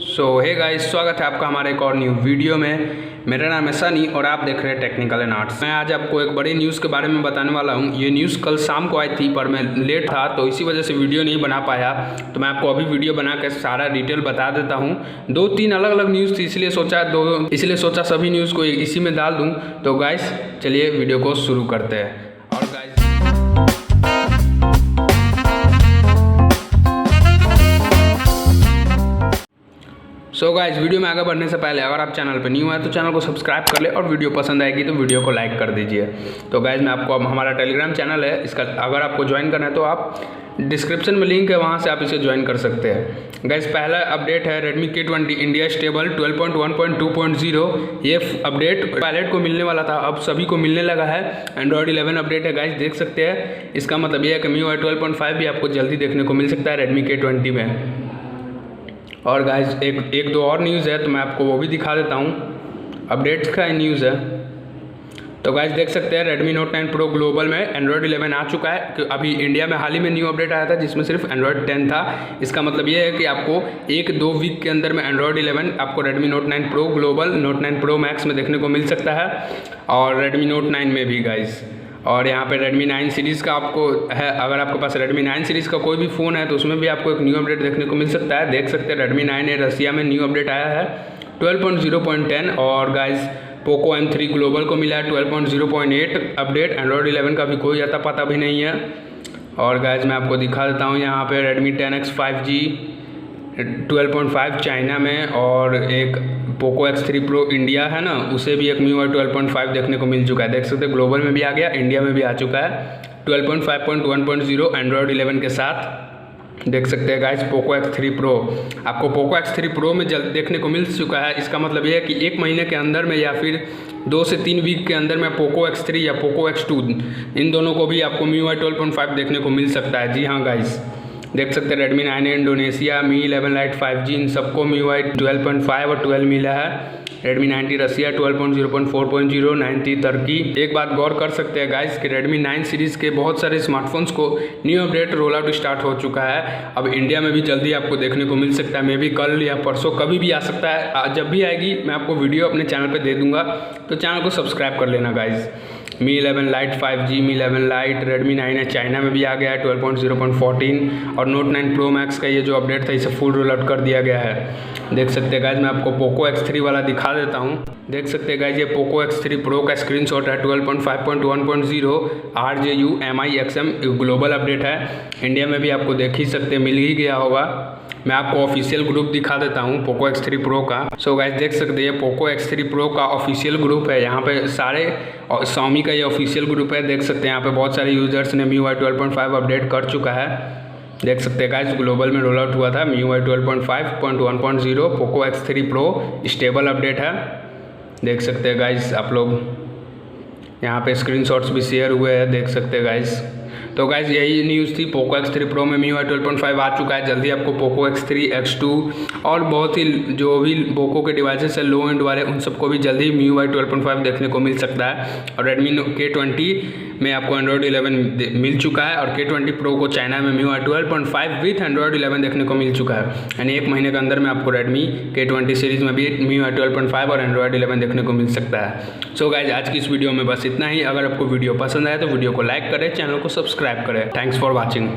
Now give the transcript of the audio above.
Hey guys, स्वागत है आपका हमारे एक और न्यू वीडियो में। मेरा नाम है सनी और आप देख रहे हैं टेक्निकल एंड आर्ट्स। मैं आज आपको एक बड़ी न्यूज़ के बारे में बताने वाला हूं। ये न्यूज़ कल शाम को आई थी पर मैं लेट था तो इसी वजह से वीडियो नहीं बना पाया। तो मैं आपको अभी वीडियो बना के सारा डिटेल बता देता हूँ। 2-3 अलग अलग न्यूज़ थी, इसलिए सोचा सभी न्यूज़ को इसी में डाल दूँ। तो गाइस चलिए वीडियो को शुरू करते हैं। और गाइस गाइस वीडियो में आगे बढ़ने से पहले अगर आप चैनल पर न्यू है तो चैनल को सब्सक्राइब कर ले और वीडियो पसंद आएगी तो वीडियो को लाइक कर दीजिए। तो गाइस मैं आपको अब हमारा टेलीग्राम चैनल है, इसका अगर आपको ज्वाइन करना है तो आप डिस्क्रिप्शन में लिंक है, वहाँ से आप इसे ज्वाइन कर सकते हैं। गाइस पहला अपडेट है Redmi K20 इंडिया स्टेबल 12.1.2.0। ये अपडेट पायलट को मिलने वाला था, अब सभी को मिलने लगा है। एंड्रॉयड 11 अपडेट है गाइस, देख सकते हैं। इसका मतलब ये है कि MIUI 12.5 भी आपको जल्दी देखने को मिल सकता है Redmi K20 में। और गाइस एक दो और न्यूज़ है तो मैं आपको वो भी दिखा देता हूँ। अपडेट्स का न्यूज़ है तो गाइस देख सकते हैं Redmi Note 9 Pro ग्लोबल में एंड्रॉयड 11 आ चुका है। अभी इंडिया में हाल ही में न्यू अपडेट आया था जिसमें सिर्फ एंड्रॉयड 10 था। इसका मतलब ये है कि आपको 1-2 वीक के अंदर में एंड्रॉयड 11 आपको Redmi Note 9 Pro global, Note 9 Pro Max में देखने को मिल सकता है और Redmi Note 9 में भी गाइस। और यहाँ पे Redmi 9 सीरीज़ का आपको है, अगर आपके पास Redmi 9 सीरीज़ का कोई भी फ़ोन है तो उसमें भी आपको एक न्यू अपडेट देखने को मिल सकता है। देख सकते हैं Redmi 9 रसिया में न्यू अपडेट आया है 12.0.10। और गाइस Poco M3 ग्लोबल को मिला है 12.0.8 अपडेट। एंड्रॉयड 11 का भी कोई अता पता भी नहीं है। और गाइस मैं आपको दिखा देता हूँ यहाँ पे Redmi 10X 5G 12.5 चाइना में, और एक Poco X3 Pro इंडिया है ना, उसे भी एक MIUI 12.5 देखने को मिल चुका है। देख सकते हैं ग्लोबल में भी आ गया, इंडिया में भी आ चुका है 12.5.1.0 एंड्रॉयड 11 के साथ। देख सकते हैं गाइस Poco X3 Pro आपको Poco X3 Pro में जल्द देखने को मिल चुका है। इसका मतलब ये है कि 1 महीने के अंदर में या फिर 2 से 3 वीक के अंदर में Poco X3 या Poco X2 इन दोनों को भी आपको MIUI 12.5 देखने को मिल सकता है। जी हाँ गाइस, देख सकते हैं Redmi 9 Indonesia, Mi 11 Lite 5G इन सबको MIUI 12.5 और 12 मिला है। Redmi 90 रसिया 12.0.4.0, 90 तुर्की। एक बात गौर कर सकते हैं गाइस कि Redmi 9 सीरीज़ के बहुत सारे स्मार्टफोन्स को new update roll out start हो चुका है। अब इंडिया में भी जल्दी आपको देखने को मिल सकता है, मे भी कल या परसों कभी भी आ सकता है। जब भी आएगी मैं आपको वीडियो अपने चैनल पर दे दूँगा, तो चैनल को सब्सक्राइब कर लेना guys. Mi 11 Lite 5G, Mi 11 Lite, Redmi 9 है, चाइना में भी आ गया है 12.0.14। और Note 9 Pro Max का ये जो अपडेट था इसे फुल रोल आउट कर दिया गया है। देख सकते हैं गाइज मैं आपको Poco X3 वाला दिखा देता हूँ। देख सकते हैं गाइज ये Poco X3 Pro का स्क्रीनशॉट है 12.5.1.0 RJU MIXM ग्लोबल अपडेट है। इंडिया में भी आपको देख ही सकते, मिल ही गया होगा। मैं आपको ऑफिशियल ग्रुप दिखा देता हूँ Poco X3 Pro का। गाइज देख सकते हैं ये Poco X3 Pro का ऑफिशियल ग्रुप है। यहाँ पे सारे Xiaomi का ये ऑफिशियल ग्रुप है। देख सकते हैं यहाँ पे बहुत सारे यूजर्स ने MIUI 12.5 अपडेट कर चुका है। देख सकते हैं गाइज ग्लोबल में रोल आउट हुआ था MIUI 12.5.1.0 Poco X3 Pro stable update है। देख सकते हैं गाइज आप लोग, यहाँ पे स्क्रीनशॉट्स भी शेयर हुए हैं, देख सकते हैं गाइज। तो गाइज यही न्यूज़ थी। Poco X3 Pro में MIUI 12.5 आ चुका है। जल्दी आपको Poco X3, X2 और बहुत ही जो भी Poco के डिवाइसेस है लो एंड वाले, उन सबको भी जल्दी MIUI 12.5 देखने को मिल सकता है। और Redmi K20 में आपको एंड्रॉयड 11 मिल चुका है और K20 Pro को चाइना में MIUI 12.5 विथ एंड्रॉयड 11 देखने को मिल चुका है। यानी 1 महीने के अंदर में आपको Redmi K20 सीरीज़ में भी MIUI 12.5 और एंड्रॉयड 11 देखने को मिल सकता है। गाइज आज की इस वीडियो में बस इतना ही। अगर आपको वीडियो पसंद आए तो वीडियो को लाइक करें, चैनल को सब्सक्राइब करें। Thanks for watching.